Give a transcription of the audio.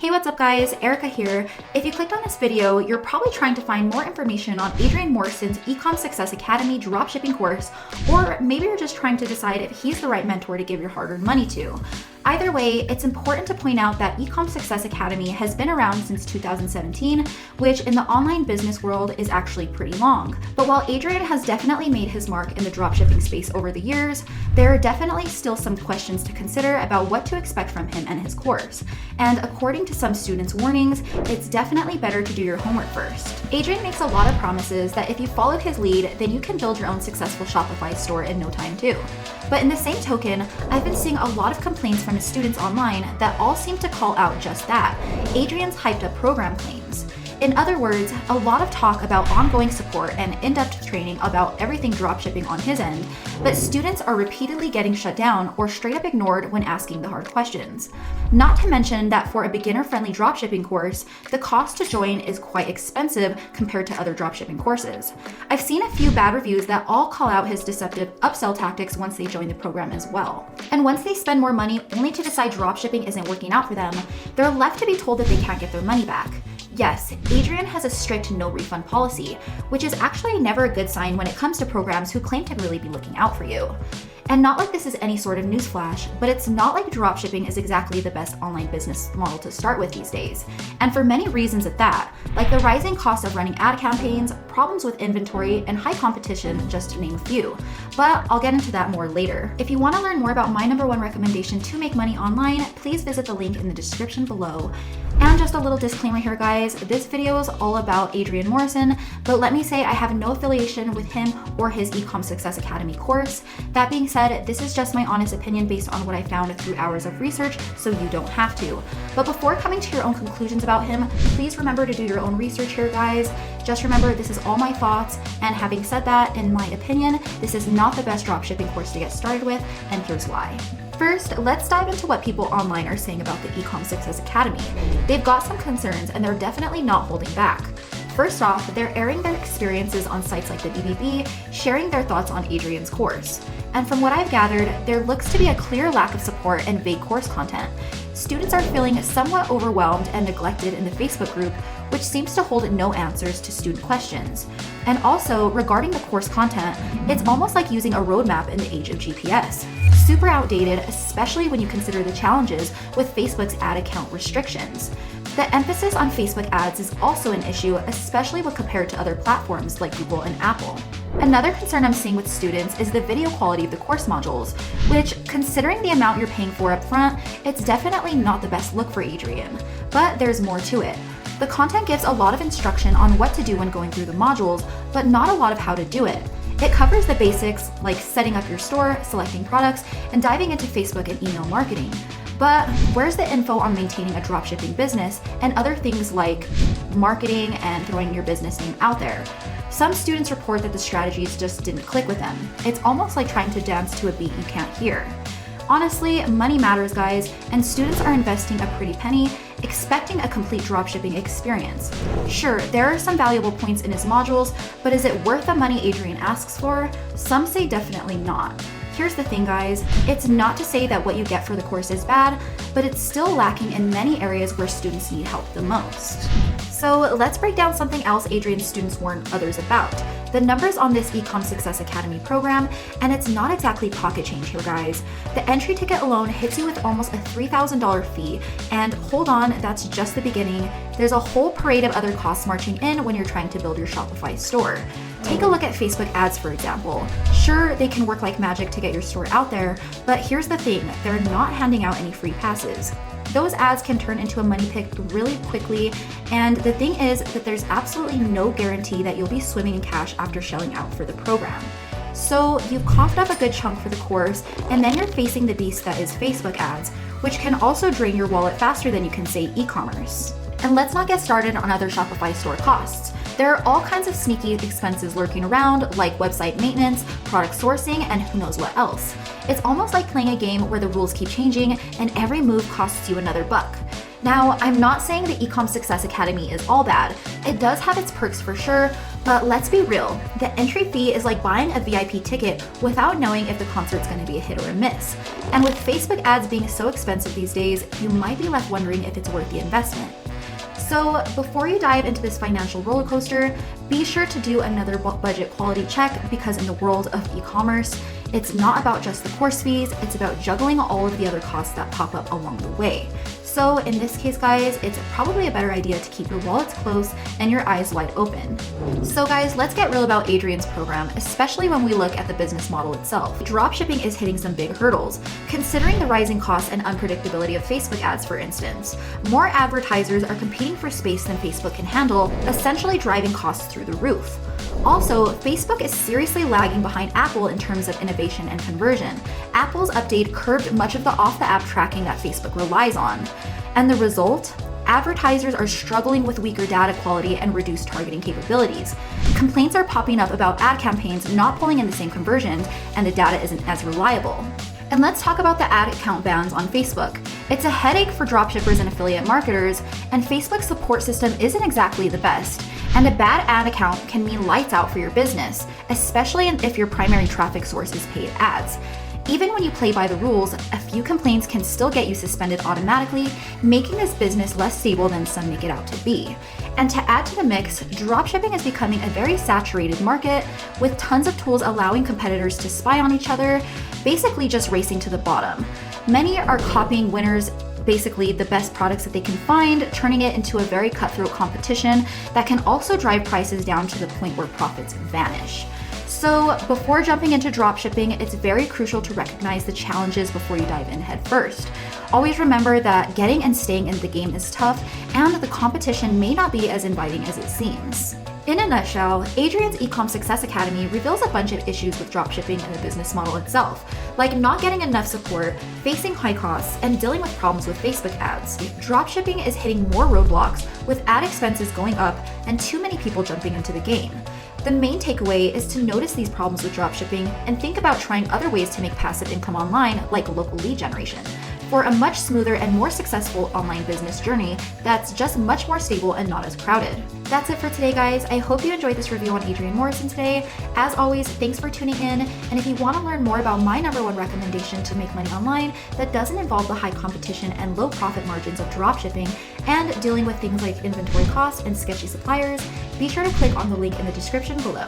Hey, what's up guys? Erica here. If you clicked on this video, you're probably trying to find more information on Adrian Morrison's Ecom Success Academy dropshipping course, or maybe you're just trying to decide if he's the right mentor to give your hard-earned money to. Either way, it's important to point out that Ecom Success Academy has been around since 2017, which in the online business world is actually pretty long. But while Adrian has definitely made his mark in the dropshipping space over the years, there are definitely still some questions to consider about what to expect from him and his course. And according to some students' warnings, it's definitely better to do your homework first. Adrian makes a lot of promises that if you followed his lead, then you can build your own successful Shopify store in no time too. But in the same token, I've been seeing a lot of complaints from his students online that all seem to call out just that, Adrian's hyped up program claims. In other words, a lot of talk about ongoing support and in-depth training about everything dropshipping on his end, but students are repeatedly getting shut down or straight up ignored when asking the hard questions. Not to mention that for a beginner-friendly dropshipping course, the cost to join is quite expensive compared to other dropshipping courses. I've seen a few bad reviews that all call out his deceptive upsell tactics once they join the program as well. And once they spend more money only to decide dropshipping isn't working out for them, they're left to be told that they can't get their money back. Yes, Adrian has a strict no refund policy, which is actually never a good sign when it comes to programs who claim to really be looking out for you. And not like this is any sort of newsflash, but it's not like dropshipping is exactly the best online business model to start with these days. And for many reasons at that, like the rising cost of running ad campaigns, problems with inventory, and high competition, just to name a few. But I'll get into that more later. If you want to learn more about my #1 recommendation to make money online, please visit the link in the description below. And just a little disclaimer here guys, this video is all about Adrian Morrison, but let me say I have no affiliation with him or his Ecom Success Academy course. That being said, this is just my honest opinion based on what I found through hours of research, so you don't have to. But before coming to your own conclusions about him, please remember to do your own research here guys. Just remember this is all my thoughts, and having said that, in my opinion, this is not the best dropshipping course to get started with, and here's why. First, let's dive into what people online are saying about the Ecom Success Academy. They've got some concerns and they're definitely not holding back. First off, they're airing their experiences on sites like the BBB, sharing their thoughts on Adrian's course. And from what I've gathered, there looks to be a clear lack of support and vague course content. Students are feeling somewhat overwhelmed and neglected in the Facebook group, which seems to hold no answers to student questions. And also, regarding the course content, it's almost like using a roadmap in the age of GPS. Super outdated, especially when you consider the challenges with Facebook's ad account restrictions. The emphasis on Facebook ads is also an issue, especially when compared to other platforms like Google and Apple. Another concern I'm seeing with students is the video quality of the course modules, which, considering the amount you're paying for up front, it's definitely not the best look for Adrian. But there's more to it. The content gives a lot of instruction on what to do when going through the modules, but not a lot of how to do it. It covers the basics like setting up your store, selecting products, and diving into Facebook and email marketing. But where's the info on maintaining a dropshipping business and other things like marketing and throwing your business name out there? Some students report that the strategies just didn't click with them. It's almost like trying to dance to a beat you can't hear. Honestly, money matters guys, and students are investing a pretty penny, expecting a complete dropshipping experience. Sure, there are some valuable points in his modules, but is it worth the money Adrian asks for? Some say definitely not. Here's the thing guys, it's not to say that what you get for the course is bad, but it's still lacking in many areas where students need help the most. So let's break down something else Adrian's students warn others about. The numbers on this Ecom Success Academy program, and it's not exactly pocket change here guys. The entry ticket alone hits you with almost a $3,000 fee, and hold on, that's just the beginning. There's a whole parade of other costs marching in when you're trying to build your Shopify store. Take a look at Facebook ads for example. Sure, they can work like magic to get your store out there, but here's the thing, they're not handing out any free passes. Those ads can turn into a money pit really quickly, and the thing is that there's absolutely no guarantee that you'll be swimming in cash after shelling out for the program. So you've coughed up a good chunk for the course, and then you're facing the beast that is Facebook ads, which can also drain your wallet faster than you can say e-commerce. And let's not get started on other Shopify store costs. There are all kinds of sneaky expenses lurking around, like website maintenance, product sourcing, and who knows what else. It's almost like playing a game where the rules keep changing and every move costs you another buck. Now, I'm not saying the Ecom Success Academy is all bad. It does have its perks for sure, But let's be real, the entry fee is like buying a VIP ticket without knowing if the concert's going to be a hit or a miss. And with Facebook ads being so expensive these days, you might be left wondering if it's worth the investment. So before you dive into this financial roller coaster, be sure to do another budget quality check, because in the world of e-commerce, it's not about just the course fees, it's about juggling all of the other costs that pop up along the way. So in this case, guys, it's probably a better idea to keep your wallets close and your eyes wide open. So guys, let's get real about Adrian's program, especially when we look at the business model itself. Dropshipping is hitting some big hurdles. Considering the rising costs and unpredictability of Facebook ads, for instance, more advertisers are competing for space than Facebook can handle, essentially driving costs through the roof. Also, Facebook is seriously lagging behind Apple in terms of innovation and conversion. Apple's update curbed much of the off-the-app tracking that Facebook relies on. And the result? Advertisers are struggling with weaker data quality and reduced targeting capabilities. Complaints are popping up about ad campaigns not pulling in the same conversions, and the data isn't as reliable. And let's talk about the ad account bans on Facebook. It's a headache for dropshippers and affiliate marketers, and Facebook's support system isn't exactly the best. And a bad ad account can mean lights out for your business, especially if your primary traffic source is paid ads. Even when you play by the rules, a few complaints can still get you suspended automatically, making this business less stable than some make it out to be. And to add to the mix, dropshipping is becoming a very saturated market, with tons of tools allowing competitors to spy on each other, basically just racing to the bottom. Many are copying winners, basically the best products that they can find, turning it into a very cutthroat competition that can also drive prices down to the point where profits vanish. So before jumping into dropshipping, it's very crucial to recognize the challenges before you dive in head first. Always remember that getting and staying in the game is tough, and the competition may not be as inviting as it seems. In a nutshell, Adrian's Ecom Success Academy reveals a bunch of issues with dropshipping and the business model itself, like not getting enough support, facing high costs, and dealing with problems with Facebook ads. Dropshipping is hitting more roadblocks, with ad expenses going up and too many people jumping into the game. The main takeaway is to notice these problems with dropshipping and think about trying other ways to make passive income online, like local lead generation, for a much smoother and more successful online business journey that's just much more stable and not as crowded. That's it for today, guys. I hope you enjoyed this review on Adrian Morrison today. As always, thanks for tuning in. And if you want to learn more about my #1 recommendation to make money online that doesn't involve the high competition and low profit margins of dropshipping and dealing with things like inventory costs and sketchy suppliers, be sure to click on the link in the description below.